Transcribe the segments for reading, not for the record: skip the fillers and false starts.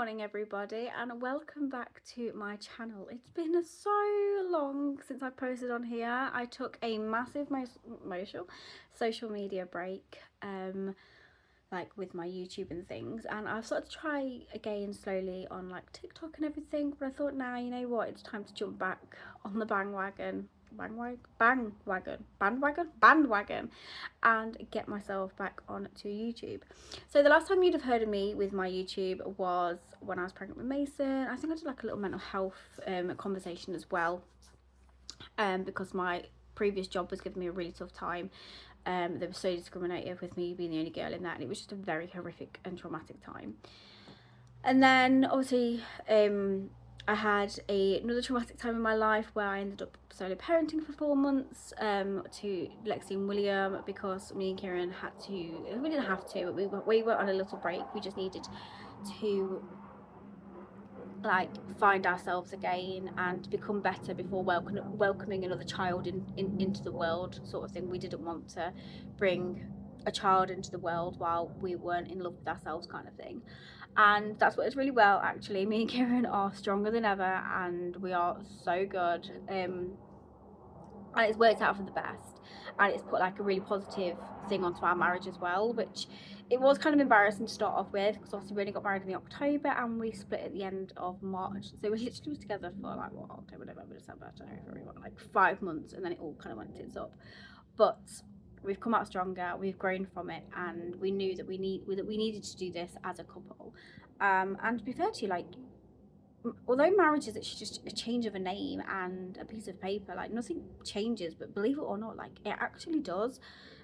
morning everybody, and welcome back to my channel. It's been so long since I posted on here. I took a massive social media break, like with my YouTube and things, and I've started to try again slowly on like TikTok and everything, but I thought, now you know what, it's time to jump back on the bandwagon and get myself back onto YouTube. So the last time you'd have heard of me with my YouTube was when I was pregnant with Mason. I think I did like a little mental health conversation as well, because my previous job was giving me a really tough time. They were so discriminative with me being the only girl in that, and it was just a very horrific and traumatic time. And then obviously I had another traumatic time in my life where I ended up solo parenting for 4 months to Lexi and William, because me and Kieran had to, we didn't have to, but we were on a little break. We just needed to like find ourselves again and become better before welcoming another child into the world, sort of thing. We didn't want to bring a child into the world while we weren't in love with ourselves, kind of thing. And that's worked really well, actually. Me and Kieran are stronger than ever, and we are so good, and it's worked out for the best, and it's put like a really positive thing onto our marriage as well, which it was kind of embarrassing to start off with, because obviously we only got married in October and we split at the end of March, so we literally was together for like what, October, November, December, January, February, like 5 months, and then it all kind of went tits up. But we've come out stronger, we've grown from it, and we knew that we needed to do this as a couple. And to be fair to you, like, although marriage is just a change of a name and a piece of paper, like nothing changes, but believe it or not, like it actually does.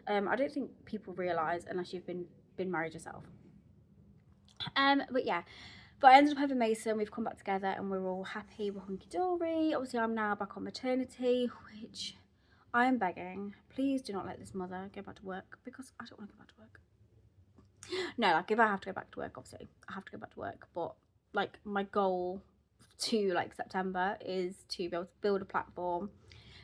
I don't think people realize unless you've been married yourself. But yeah, but I ended up having Mason. We've come back together and we're all happy, we're hunky-dory. Obviously I'm now back on maternity, which I am begging, please do not let this mother go back to work, because I don't want to go back to work. No, like if I have to go back to work, obviously I have to go back to work, but like my goal to like September is to be able to build a platform,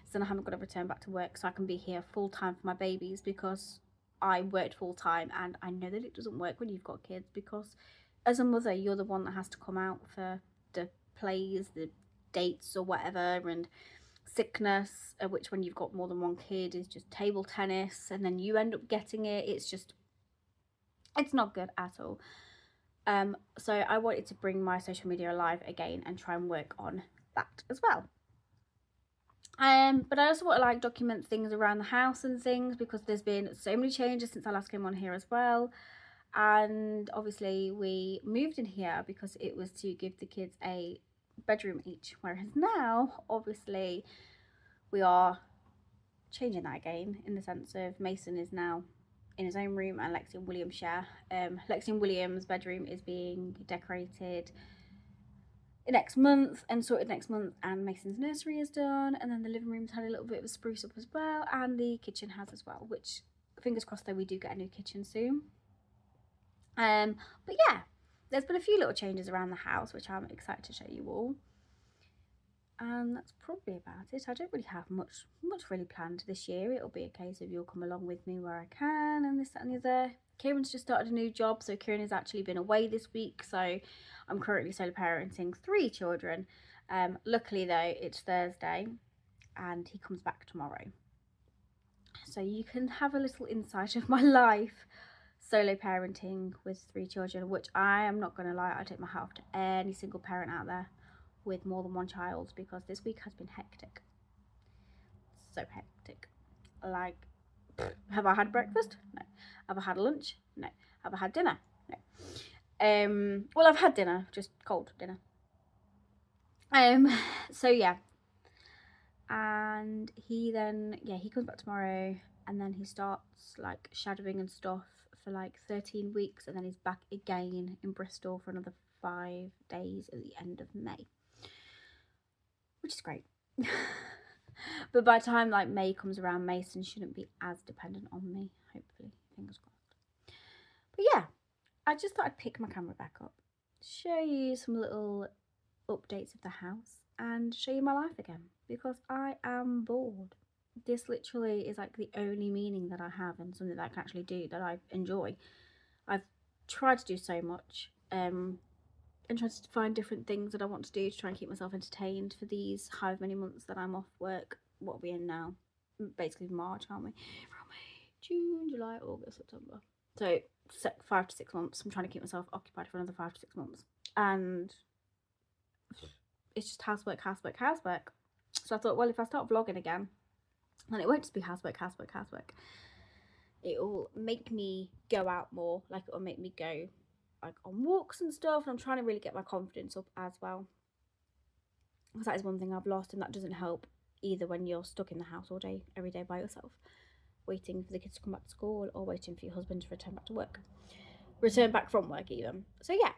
so then I haven't got to return back to work, so I can be here full time for my babies, because I worked full time and I know that it doesn't work when you've got kids, because as a mother you're the one that has to come out for the plays, the dates or whatever, and sickness, which when you've got more than one kid is just table tennis, and then you end up getting it. It's not good at all. So I wanted to bring my social media alive again and try and work on that as well. But I also want to like document things around the house and things, because there's been so many changes since I last came on here as well. And obviously we moved in here because it was to give the kids a bedroom each, whereas now obviously we are changing that again, in the sense of Mason is now in his own room and Lexi and William share. Lexi and William's bedroom is being decorated next month and sorted next month, and Mason's nursery is done, and then the living room's had a little bit of a spruce up as well, and the kitchen has as well, which fingers crossed though we do get a new kitchen soon. But yeah, there's been a few little changes around the house which I'm excited to show you all, and that's probably about it. I don't really have much really planned this year. It'll be a case of you'll come along with me where I can, and this, that and the other. Kieran's just started a new job, so Kieran has actually been away this week, so I'm currently solo parenting 3 children. Luckily though, it's Thursday and he comes back tomorrow, so you can have a little insight of my life solo parenting with 3 children, which I am not going to lie, I take my hat off to any single parent out there with more than 1 child, because this week has been hectic. So hectic. Like, have I had breakfast? No. Have I had lunch? No. Have I had dinner? No. Well, I've had dinner, just cold dinner. So yeah, and he comes back tomorrow, and then he starts like shadowing and stuff for like 13 weeks, and then he's back again in Bristol for another 5 days at the end of May, which is great. But by the time like May comes around, Mason shouldn't be as dependent on me, hopefully, fingers crossed. But yeah, I just thought I'd pick my camera back up, show you some little updates of the house, and show you my life again, because I am bored. This literally is like the only meaning that I have, and something that I can actually do that I enjoy. I've tried to do so much, and trying to find different things that I want to do to try and keep myself entertained for these however many months that I'm off work. What are we in now? Basically March, aren't we? April, May, June, July, August, September. So 5 to 6 months. I'm trying to keep myself occupied for another 5 to 6 months. And it's just housework. So I thought, well, if I start vlogging again, then it won't just be housework. It'll make me go out more. Like, it'll make me go like on walks and stuff. And I'm trying to really get my confidence up as well, because that is one thing I've lost, and that doesn't help either when you're stuck in the house all day, every day by yourself, waiting for the kids to come back to school, or waiting for your husband to return back from work even. So yeah.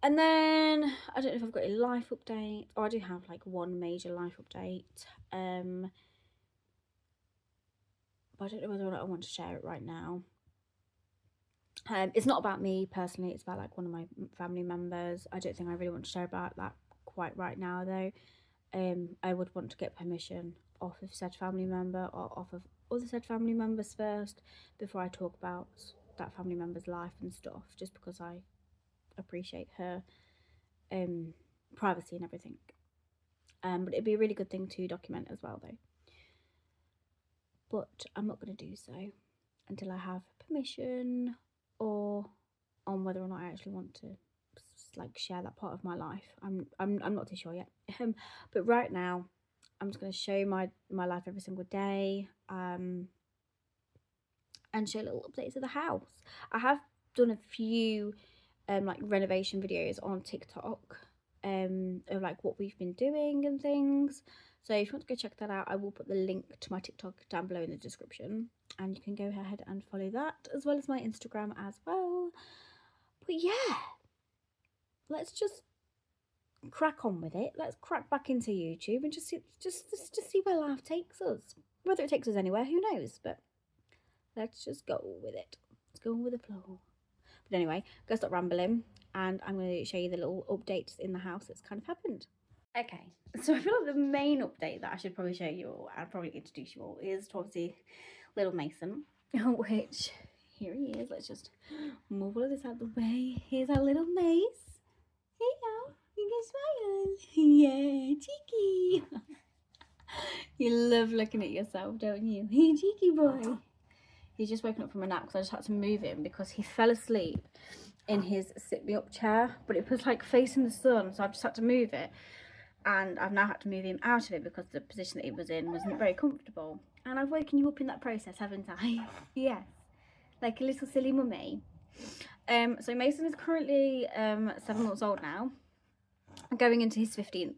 And then I don't know if I've got a life update. Oh, I do have like one major life update. But I don't know whether or not I want to share it right now. It's not about me personally, it's about like one of my family members. I don't think I really want to share about that quite right now though. I would want to get permission off of said family member, or off of other said family members first, before I talk about that family member's life and stuff, just because I appreciate her privacy and everything. But it'd be a really good thing to document as well though. But I'm not going to do so until I have permission, or on whether or not I actually want to like share that part of my life. I'm not too sure yet. But right now I'm just going to show my life every single day, and show little updates of the house. I have done a few like renovation videos on TikTok of like what we've been doing and things. So if you want to go check that out, I will put the link to my TikTok down below in the description, and you can go ahead and follow that, as well as my Instagram as well. But yeah, let's just crack on with it. Let's crack back into YouTube and just see where life takes us. Whether it takes us anywhere, who knows? But let's just go with it. Let's go with the flow. But anyway, go stop rambling, and I'm going to show you the little updates in the house that's kind of happened. Okay, so I feel like the main update that I should probably show you all, and probably introduce you all, is to obviously little Mason, which, here he is. Let's just move all of this out of the way. Here's our little Mace. Hey now, you can smile. Yeah, cheeky. You love looking at yourself, don't you? Hey, cheeky boy. He's just woken up from a nap because I just had to move him because he fell asleep in his sit me up chair, but it was like facing the sun, so I've just had to move it. And I've now had to move him out of it because the position that he was in wasn't very comfortable. And I've woken you up in that process, haven't I? Yes, like a little silly mummy. So Mason is currently 7 months old now, going into his 8th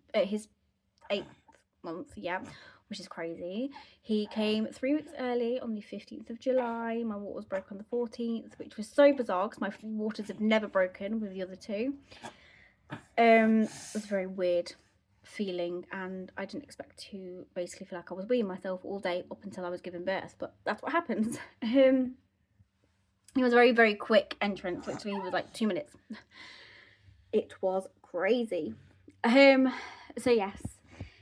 month, yeah, which is crazy. He came 3 weeks early on the 15th of July. My waters broke on the 14th, which was so bizarre because my waters have never broken with the other two. It was a very weird feeling, and I didn't expect to basically feel like I was weeing myself all day up until I was giving birth, but that's what happens. It was a very, very quick entrance. Literally, it was like 2 minutes. It was crazy. So yes,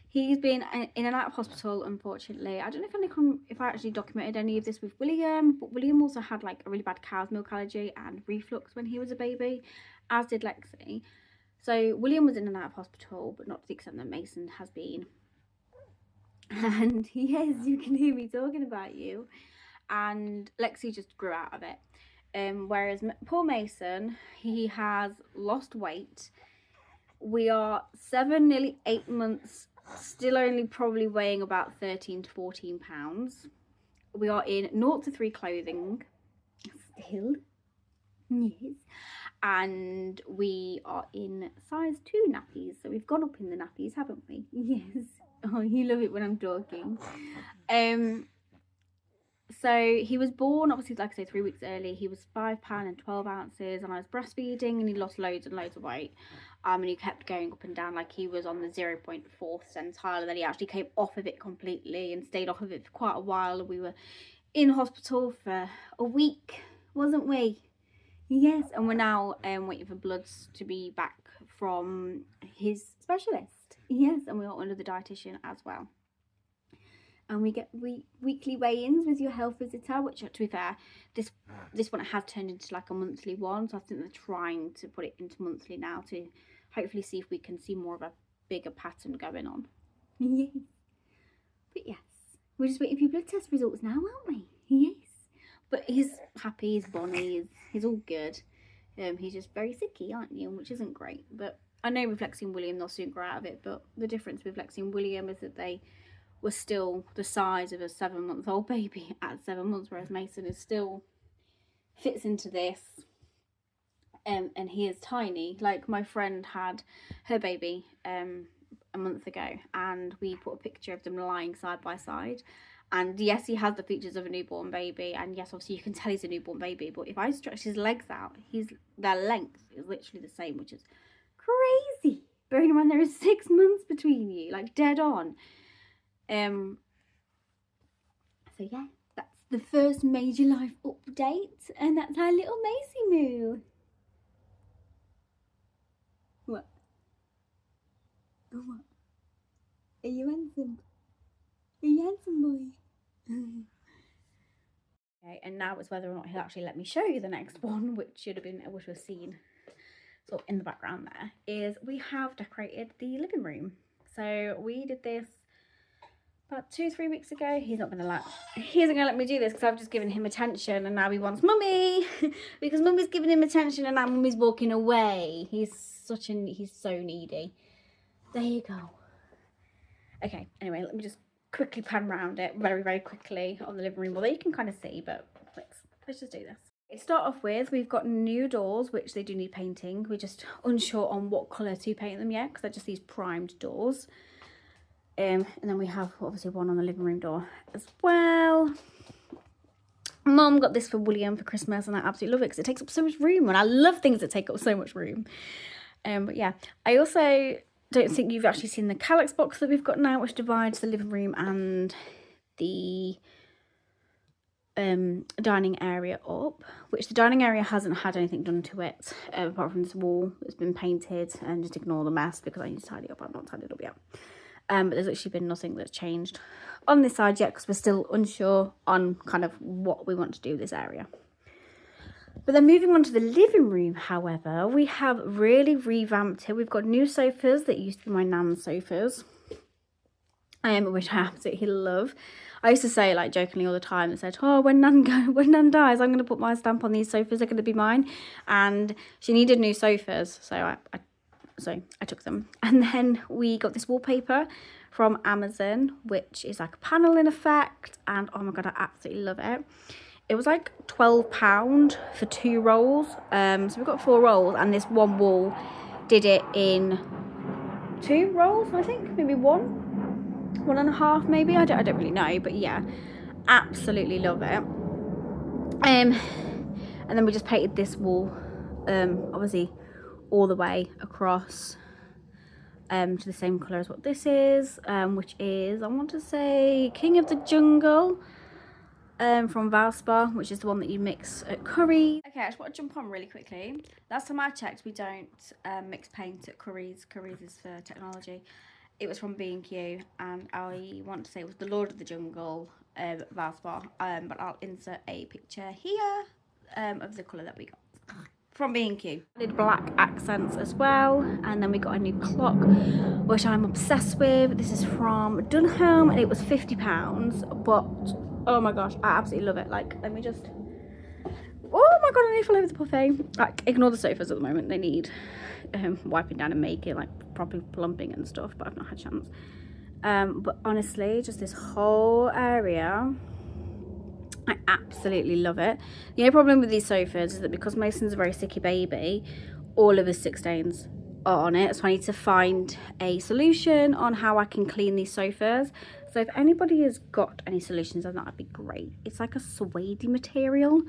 he's been in and out of hospital, unfortunately. I don't know if I actually documented any of this with William, but William also had like a really bad cow's milk allergy and reflux when he was a baby, as did Lexi. So William was in and out of hospital, but not to the extent that Mason has been. And yes, you can hear me talking about you. And Lexi just grew out of it. Whereas poor Mason, he has lost weight. We are 7, nearly 8 months, still only probably weighing about 13 to 14 pounds. We are in 0 to 3 clothing still. Yes. And we are in size 2 nappies, so we've gone up in the nappies, haven't we? Yes. Oh, you love it when I'm talking. So he was born, obviously, like I say, 3 weeks early. He was £5 and 12 ounces, and I was breastfeeding, and he lost loads and loads of weight. And he kept going up and down, like he was on the 0.4th centile, and then he actually came off of it completely and stayed off of it for quite a while. We were in hospital for a week, wasn't we? Yes, and we're now waiting for bloods to be back from his specialist. Yes, and we're under the dietitian as well. and we get weekly weigh-ins with your health visitor, which, to be fair, this one has turned into like a monthly one, so I think they're trying to put it into monthly now to hopefully see if we can see more of a bigger pattern going on. Yes. But yes, we're just waiting for your blood test results now, aren't we? Yes. But he's happy, he's bonny, he's all good. He's just very sicky, aren't you? Which isn't great. But I know with Lexi and William, they'll soon grow out of it. But the difference with Lexi and William is that they were still the size of a 7-month-old baby at 7 months, whereas Mason is still fits into this. And he is tiny. Like, my friend had her baby a month ago, and we put a picture of them lying side by side. And yes, he has the features of a newborn baby, and yes, obviously you can tell he's a newborn baby, but if I stretch his legs out, their length is literally the same, which is crazy. Bearing in mind there is 6 months between you, like dead on. So yeah, that's the first major life update, and that's our little Macy Moo. What? Oh, what? Are you handsome? Are you handsome, boy? Okay, and now it's whether or not he'll actually let me show you the next one, which should have been able to have seen sort of in the background there, is we have decorated the living room. So we did this about 2-3 weeks ago. He isn't gonna let me do this because I've just given him attention, and now he wants mummy because mummy's giving him attention and now mummy's walking away. He's so needy. There you go. Okay, anyway, let me just quickly pan around it very quickly on the living room, although you can kind of see, but let's just do this. To start off with, we've got new doors, which they do need painting. We're just unsure on what colour to paint them yet, because they're just these primed doors. And then we have obviously one on the living room door as well. Mum got this for William for Christmas, and I absolutely love it because it takes up so much room, and I love things that take up so much room. But yeah, I also don't think you've actually seen the Calyx box that we've got now, which divides the living room and the dining area up, which the dining area hasn't had anything done to it apart from this wall that's been painted, and just ignore the mess because I need to tidy up. I've not tidied up yet. But there's actually been nothing that's changed on this side yet because we're still unsure on kind of what we want to do with this area. But then moving on to the living room, however, we have really revamped it. We've got new sofas that used to be my nan's sofas, which I absolutely love. I used to say, like, jokingly all the time, and said, oh, when Nan dies, I'm going to put my stamp on these sofas. They're going to be mine. And she needed new sofas, so I took them. And then we got this wallpaper from Amazon, which is like a paneling effect, and oh my god, I absolutely love it. It was like £12 for 2 rolls. So we've got 4 rolls, and this one wall did it in 2 rolls, I think, maybe 1.5 maybe. I don't really know, but yeah, absolutely love it. And then we just painted this wall, obviously all the way across to the same colour as what this is, which is, I want to say, King of the Jungle. From Valspar, which is the one that you mix at curry. Okay, I just want to jump on really quickly. Last time I checked, we don't mix paint at curries. Curries is for technology. It was from B&Q, and I want to say it was the Lord of the Jungle Valspar, but I'll insert a picture here of the colour that we got from B&Q. Did black accents as well, and then we got a new clock, which I'm obsessed with. This is from Dunholm, and it was £50, but oh my gosh, I absolutely love it. Like, let me just, oh my god, I need to fall over the buffet. Like, ignore the sofas at the moment. They need wiping down and making, like, properly plumbing and stuff, but I've not had a chance. But honestly, just this whole area, I absolutely love it. The only problem with these sofas is that because Mason's a very sicky baby, all of his stick stains are on it. So I need to find a solution on how I can clean these sofas. So if anybody has got any solutions on that, would be great. It's like a suede material.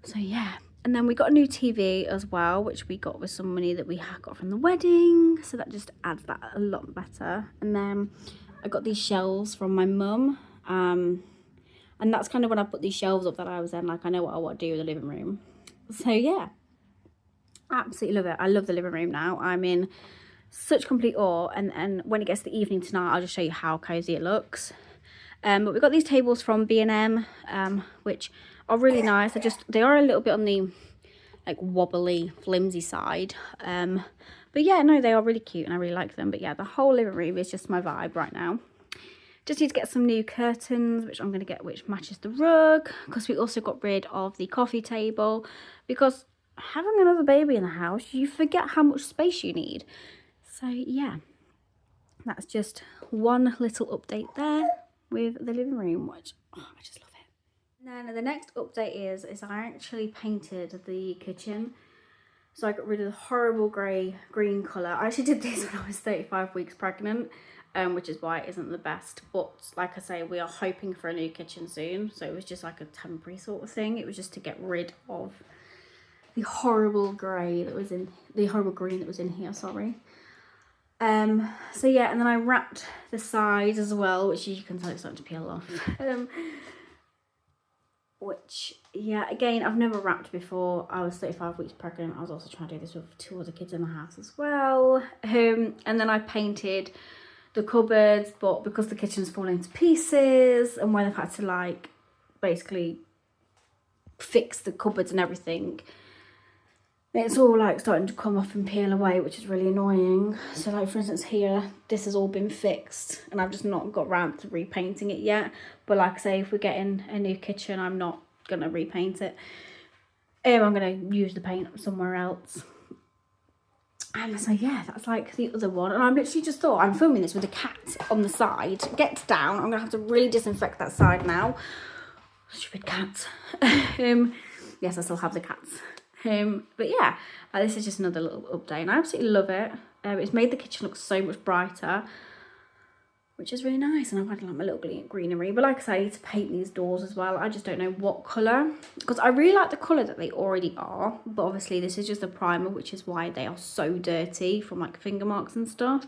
So yeah. And then we got a new TV as well, which we got with some money that we got from the wedding. So that just adds that a lot better. And then I got these shelves from my mum. And that's kind of when I put these shelves up that I was then like, I know what I want to do with the living room. So yeah, absolutely love it. I love the living room now. I'm in such complete awe. And when it gets to the evening tonight, I'll just show you how cozy it looks. But we got these tables from B&M, which are really nice. They are a little bit on the like wobbly, flimsy side. But yeah, no, they are really cute and I really like them. But yeah, the whole living room is just my vibe right now. Just need to get some new curtains, which I'm going to get, which matches the rug, because we also got rid of the coffee table, because having another baby in the house, you forget how much space you need. So yeah, that's just one little update there with the living room, which I just love it. And then the next update is I actually painted the kitchen. So I got rid of the horrible green colour. I actually did this when I was 35 weeks pregnant, which is why it isn't the best. But like I say, we are hoping for a new kitchen soon. So it was just like a temporary sort of thing. It was just to get rid of the horrible grey that was in, the horrible green that was in here, sorry. So yeah, and then I wrapped the sides as well, which you can tell it's starting to peel off. Which, yeah, again, I've never wrapped before. I was 35 weeks pregnant. I was also trying to do this with 2 other kids in the house as well. And then I painted the cupboards, but because the kitchen's falling to pieces and where they've had to like basically fix the cupboards and everything, it's all like starting to come off and peel away, which is really annoying. So like for instance here, this has all been fixed and I've just not got round to repainting it yet. But like I say, if we're getting a new kitchen, I'm not gonna repaint it. I'm gonna use the paint somewhere else. And so yeah, that's like the other one. And I'm literally just thought, I'm filming this with a cat on the side. Gets down, I'm gonna have to really disinfect that side now. Stupid cats. Yes, I still have the cats. But yeah, this is just another little update and I absolutely love it. It's made the kitchen look so much brighter, which is really nice. And I've had like my little greenery, but like I say, I need to paint these doors as well. I just don't know what colour, because I really like the colour that they already are, but obviously this is just a primer, which is why they are so dirty from like finger marks and stuff.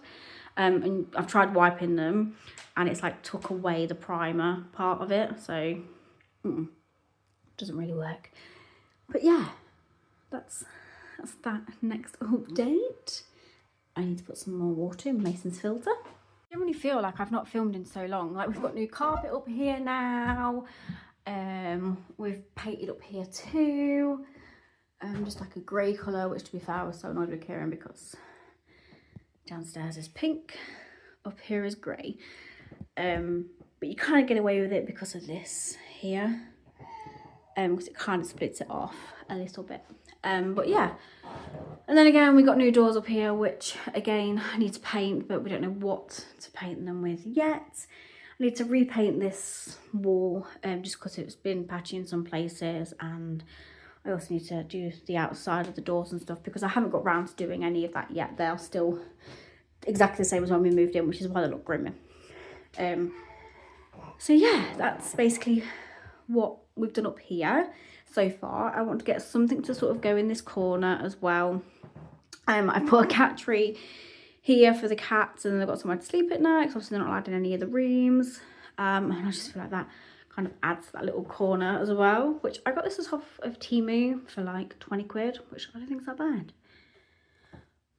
And I've tried wiping them and it's like took away the primer part of it, so doesn't really work. But yeah, that's that next update. I need to put some more water in Mason's filter. I generally feel like I've not filmed in so long. Like we've got new carpet up here now. We've painted up here too. Just like a grey colour, which to be fair I was so annoyed with Kieran because downstairs is pink, up here is grey. But you kind of get away with it because of this here. Because it kind of splits it off a little bit. But yeah, and then again we got new doors up here, which again I need to paint, but we don't know what to paint them with yet. I need to repaint this wall just because it's been patchy in some places, and I also need to do the outside of the doors and stuff because I haven't got round to doing any of that yet. They're still exactly the same as when we moved in, which is why they look grimmer. So yeah, that's basically what we've done up here so far. I want to get something to sort of go in this corner as well. I put a cat tree here for the cats, and they've got somewhere to sleep at night because obviously they're not allowed in any of the rooms. And I just feel like that kind of adds to that little corner as well, which I got this as off of Temu for like 20 quid, which I don't think is that bad.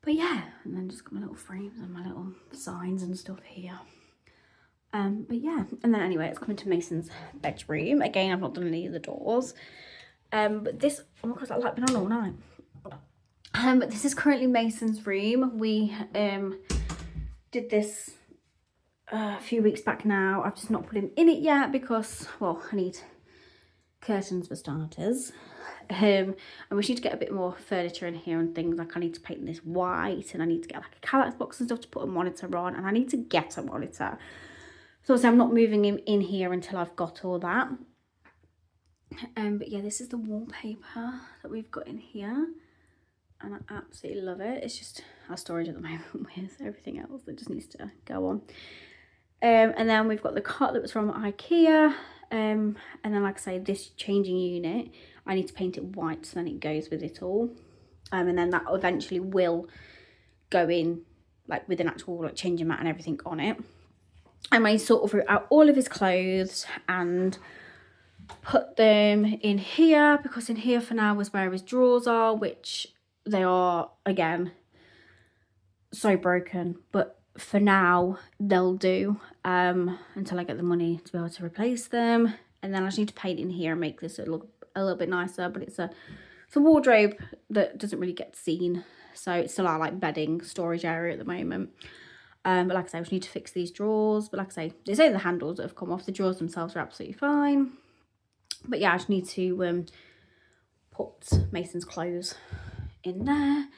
But yeah, and then just got my little frames and my little signs and stuff here. But yeah, and then anyway, it's coming to Mason's bedroom. Again, I've not done any of the doors. But this, oh my god, that light been on all night. But this is currently Mason's room. We did this a few weeks back now. I've just not put him in it yet because, well, I need curtains for starters. And we need to get a bit more furniture in here and things. Like I need to paint this white, and I need to get like a Kallax box and stuff to put a monitor on, and I need to get a monitor. So obviously I'm not moving him in here until I've got all that. But yeah, this is the wallpaper that we've got in here. And I absolutely love it. It's just our storage at the moment with everything else that just needs to go on. And then we've got the cot that was from IKEA. And then like I say, this changing unit, I need to paint it white so then it goes with it all. And then that eventually will go in like with an actual like changing mat and everything on it. And I sort of wrote out all of his clothes and put them in here, because in here for now was where his drawers are, which they are, again, so broken. But for now they'll do until I get the money to be able to replace them. And then I just need to paint in here and make this look a little bit nicer, but it's a wardrobe that doesn't really get seen, so it's still our like bedding storage area at the moment. But like I say, I just need to fix these drawers, but like I say, it's only the handles that have come off. The drawers themselves are absolutely fine, but yeah, I just need to put Mason's clothes in there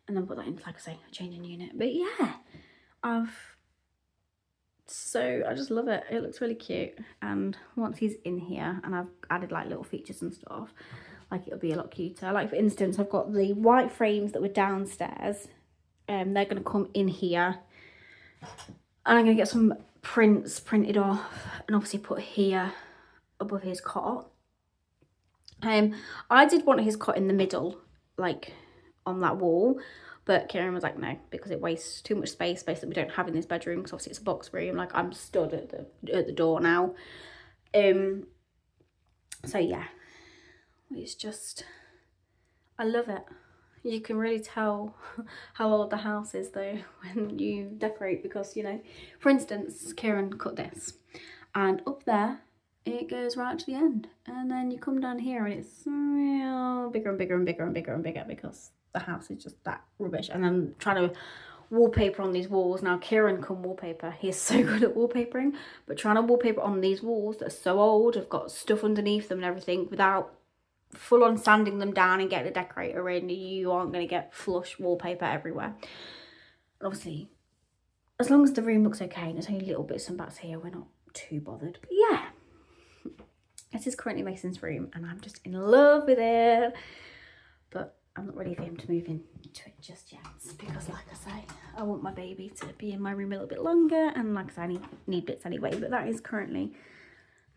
and then put that into, like I say, a changing unit. But yeah, I just love it. It looks really cute, and once he's in here and I've added like little features and stuff, like it'll be a lot cuter. Like for instance, I've got the white frames that were downstairs, they're going to come in here, and I'm going to get some prints printed off and obviously put here above his cot. I did want his cot in the middle, like on that wall, but Kieran was like, no, because it wastes too much space that we don't have in this bedroom, because obviously it's a box room. Like I'm stood at the door now. So yeah, it's just, I love it. You can really tell how old the house is though when you decorate, because, you know, for instance, Kieran cut this, and up there it goes right to the end, and then you come down here and it's bigger and bigger and bigger and bigger and bigger, because the house is just that rubbish. And I'm trying to wallpaper on these walls. Now Kieran can wallpaper, he's so good at wallpapering, but trying to wallpaper on these walls that are so old, have got stuff underneath them and everything, without full on sanding them down and getting a decorator in, you aren't going to get flush wallpaper everywhere. And obviously, as long as the room looks okay and there's only little bits and bats here, we're not too bothered. But yeah, this is currently Mason's room and I'm just in love with it, but I'm not ready for him to move into it just yet, because like I say, I want my baby to be in my room a little bit longer, and like I say, I need bits anyway. But that is currently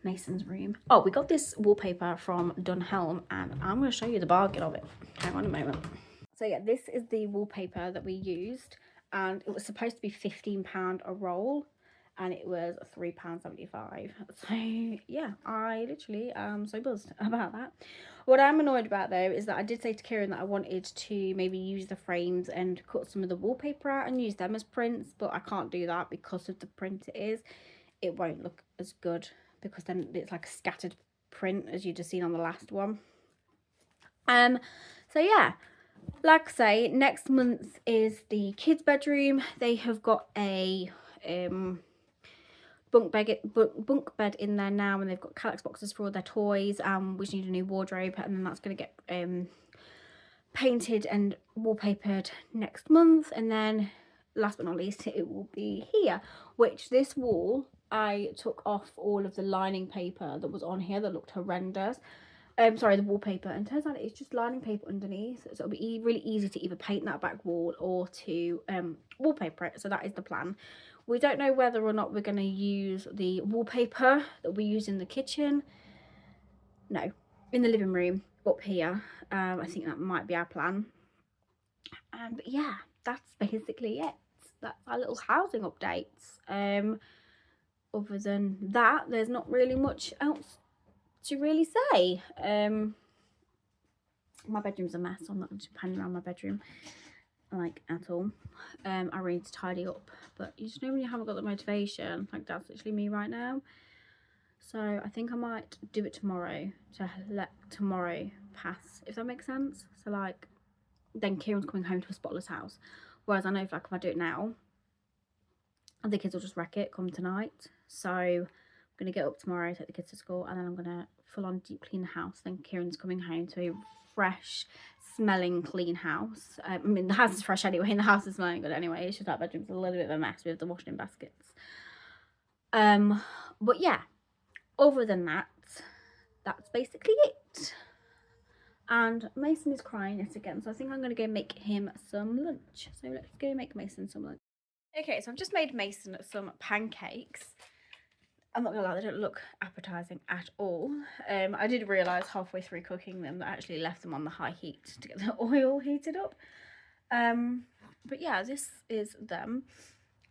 Mason's room. Oh, we got this wallpaper from Dunhelm and I'm going to show you the bargain of it. Hang on a moment. So yeah, this is the wallpaper that we used, and it was supposed to be £15 a roll, and it was £3.75. So yeah, I literally am so buzzed about that. What I'm annoyed about though is that I did say to Kieran that I wanted to maybe use the frames and cut some of the wallpaper out and use them as prints, but I can't do that because of the print it is. It won't look as good, because then it's like a scattered print as you just seen on the last one. So yeah, like I say, next month is the kids' bedroom. They have got a bunk bed in there now, and they've got Calyx boxes for all their toys, we just need a new wardrobe, and then that's going to get painted and wallpapered next month. And then last but not least, it will be here, which this wall, I took off all of the lining paper that was on here that looked horrendous. Sorry, the wallpaper, and turns out it's just lining paper underneath, so it'll be really easy to either paint that back wall or to wallpaper it. So that is the plan. We don't know whether or not we're going to use the wallpaper that we use in the kitchen. No, in the living room up here. I think that might be our plan. But yeah, that's basically it. That's our little housing updates. Other than that, there's not really much else to really say. My bedroom's a mess, so I'm not going to pan around my bedroom like at all. I really need to tidy up, but you just know when you haven't got the motivation, like that's literally me right now. So I think I might do it tomorrow, to let tomorrow pass, if that makes sense. So like, then Kieran's coming home to a spotless house, whereas I know if I do it now, the kids will just wreck it come tonight. So I'm gonna get up tomorrow, take the kids to school, and then I'm gonna full on deep clean the house. Then Kieran's coming home to a fresh smelling clean house. I mean, the house is fresh anyway, and the house is smelling good anyway. It's just that bedroom's a little bit of a mess with the washing baskets. But yeah, other than that, that's basically it. And Mason is crying yet again, so I think I'm going to go make him some lunch. So let's go make Mason some lunch. Okay, so I've just made Mason some pancakes. I'm not going to lie, they don't look appetizing at all. I did realise halfway through cooking them that I actually left them on the high heat to get the oil heated up. But yeah, this is them.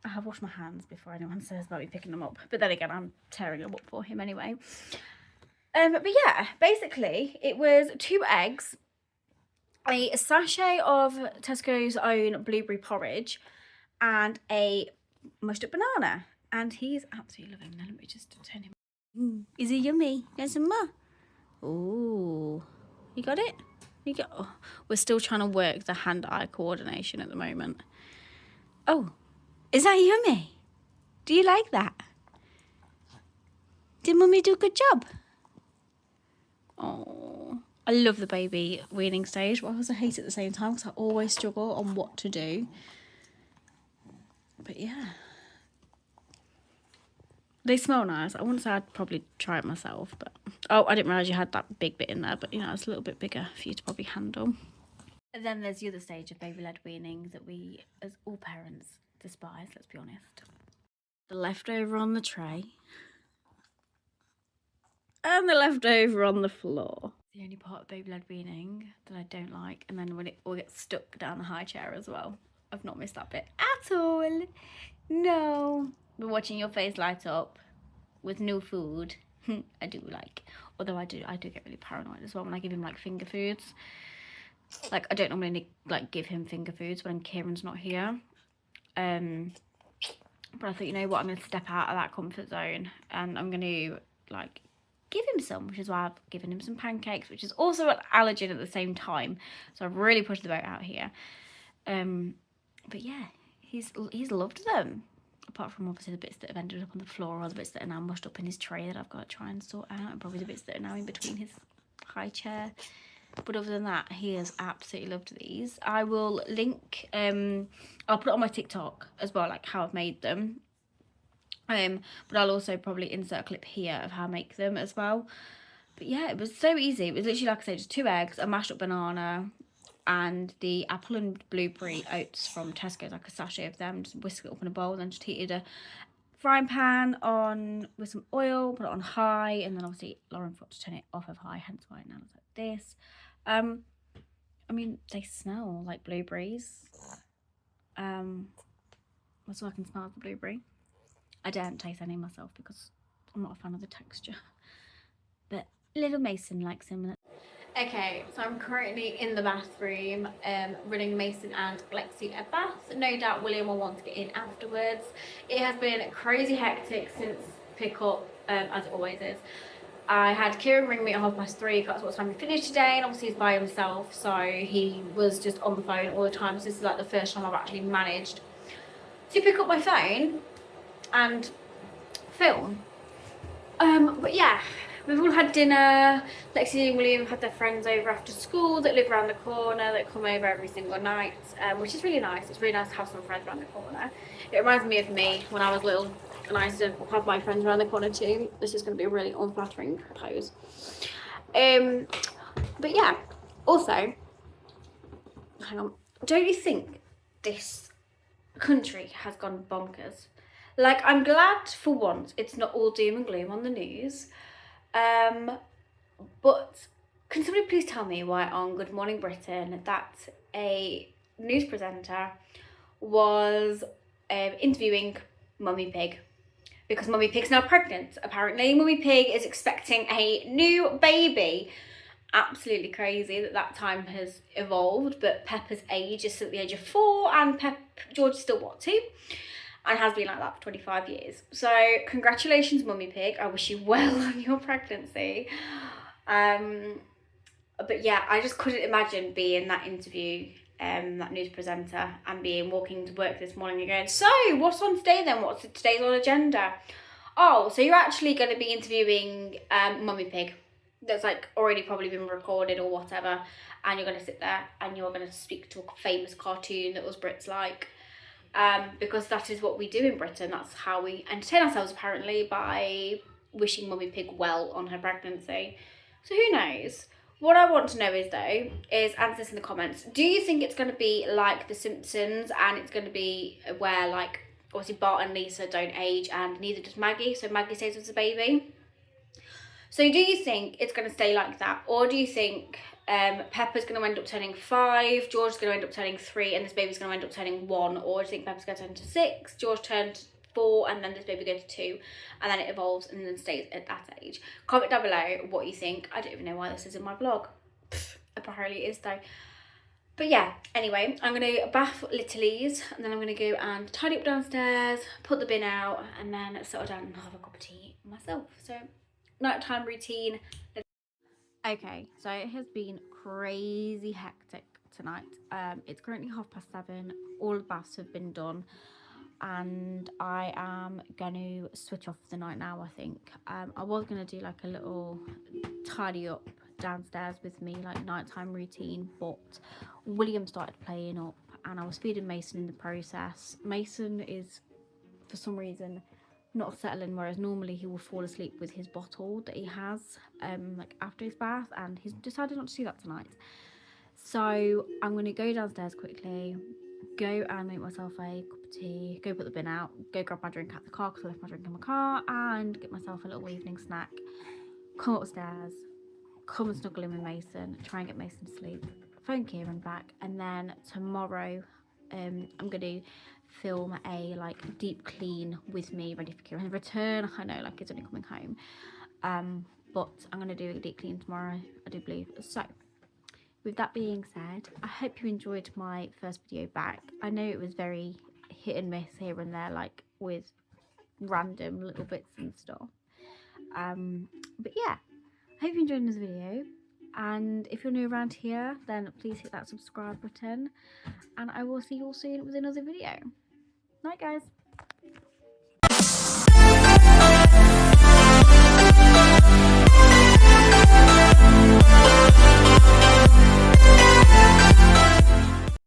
I have washed my hands before anyone says about me picking them up. But then again, I'm tearing them up for him anyway. But yeah, basically it was 2 eggs, a sachet of Tesco's own blueberry porridge, and a mushed up banana, and he's absolutely loving them. Let me just turn him. Is he yummy? Get some more. Oh, you got it? You got. Oh, we're still trying to work the hand-eye coordination at the moment. Oh, is that yummy? Do you like that? Did Mummy do a good job? Oh, I love the baby weaning stage, but I also hate it at the same time because I always struggle on what to do. But yeah. They smell nice. I wouldn't say I'd probably try it myself, but... Oh, I didn't realise you had that big bit in there, but, you know, it's a little bit bigger for you to probably handle. And then there's the other stage of baby-led weaning that we, as all parents, despise, let's be honest. The leftover on the tray. And the leftover on the floor. The only part of baby-led weaning that I don't like, and then when it all gets stuck down the high chair as well. I've not missed that bit at all. No. But watching your face light up with no food, I do like. Although I do get really paranoid as well when I give him like finger foods. Like I don't normally like give him finger foods when Kieran's not here. But I thought, you know what, I'm gonna step out of that comfort zone and I'm gonna like give him some, which is why I've given him some pancakes, which is also an allergen at the same time. So I've really pushed the boat out here. But yeah, he's loved them. Apart from obviously the bits that have ended up on the floor or the bits that are now mushed up in his tray that I've got to try and sort out, and probably the bits that are now in between his high chair. But other than that, he has absolutely loved these. I will link, I'll put it on my TikTok as well, like how I've made them. But I'll also probably insert a clip here of how I make them as well. But yeah, it was so easy. It was literally, like I said, just 2 eggs, a mashed up banana, and the apple and blueberry oats from Tesco's, like a sachet of them. Just whisk it up in a bowl, and then just heated a frying pan on with some oil, put it on high, and then obviously Lauren forgot to turn it off of high, hence why it now looks like this. I mean, they smell like blueberries. So I can smell the blueberry. I don't taste any myself because I'm not a fan of the texture. But little Mason likes them. Okay, so I'm currently in the bathroom, running Mason and Lexi a bath. No doubt William will want to get in afterwards. It has been crazy hectic since pick up, as it always is. I had Kieran ring me at 3:30, that's what time we finished today, and obviously he's by himself, so he was just on the phone all the time. So this is like the first time I've actually managed to pick up my phone and film. But yeah, we've all had dinner. Lexi and William had their friends over after school that live around the corner, that come over every single night, which is really nice. It's really nice to have some friends around the corner. It reminds me of me when I was little, and I used to have my friends around the corner too. This is going to be a really unflattering pose. But yeah, also, hang on, don't you think this country has gone bonkers? Like, I'm glad for once it's not all doom and gloom on the news. But can somebody please tell me why on Good Morning Britain that a news presenter was interviewing Mummy Pig? Because Mummy Pig's now pregnant. Apparently, Mummy Pig is expecting a new baby. Absolutely crazy that time has evolved, but Peppa's age is still at the age of 4, and George is still, what, 2? And has been like that for 25 years. So congratulations, Mummy Pig. I wish you well on your pregnancy. But yeah, I just couldn't imagine being that interview, that news presenter, and walking to work this morning and going, so what's on today then? What's today's on agenda? Oh, so you're actually going to be interviewing Mummy Pig. That's like already probably been recorded or whatever. And you're going to sit there and you're going to speak to a famous cartoon that us Brits like. Because that is what we do in Britain. That's how we entertain ourselves, apparently, by wishing Mummy Pig well on her pregnancy. So who knows? What I want to know is answer this in the comments. Do you think it's going to be like The Simpsons, and it's going to be where, like, obviously Bart and Lisa don't age and neither does Maggie, so Maggie stays with the baby? So do you think it's going to stay like that, or do you think Peppa's going to end up turning 5, George's going to end up turning 3, and this baby's going to end up turning 1, or do you think Peppa's going to turn to 6, George turned 4, and then this baby goes to 2, and then it evolves and then stays at that age? Comment down below what you think. I don't even know why this is in my vlog. Apparently it is though. But yeah, anyway, I'm going to bath Littlies and then I'm going to go and tidy up downstairs, put the bin out, and then settle down and have a cup of tea myself. So, nighttime routine. Okay, so it has been crazy hectic tonight. It's currently 7:30. All the baths have been done, and I am going to switch off for the night now, I think. I was going to do like a little tidy up downstairs with me, like nighttime routine, but William started playing up and I was feeding Mason in the process. Mason is, for some reason, not settling, whereas normally he will fall asleep with his bottle that he has like after his bath, and he's decided not to do that tonight. So I'm going to go downstairs quickly, go and make myself a cup of tea, go put the bin out, go grab my drink at the car because I left my drink in my car, and get myself a little evening snack, come upstairs, come and snuggle in with Mason, try and get Mason to sleep, phone Kieran back, and then tomorrow I'm going to film a like deep clean with me ready for Kieran's return. I know, like, he's only coming home, but I'm going to do a deep clean tomorrow, I do believe. So with that being said, I hope you enjoyed my first video back. I know it was very hit and miss here and there, like with random little bits and stuff, but yeah, I hope you enjoyed this video, and if you're new around here, then please hit that subscribe button, and I will see you all soon with another video. Night, guys.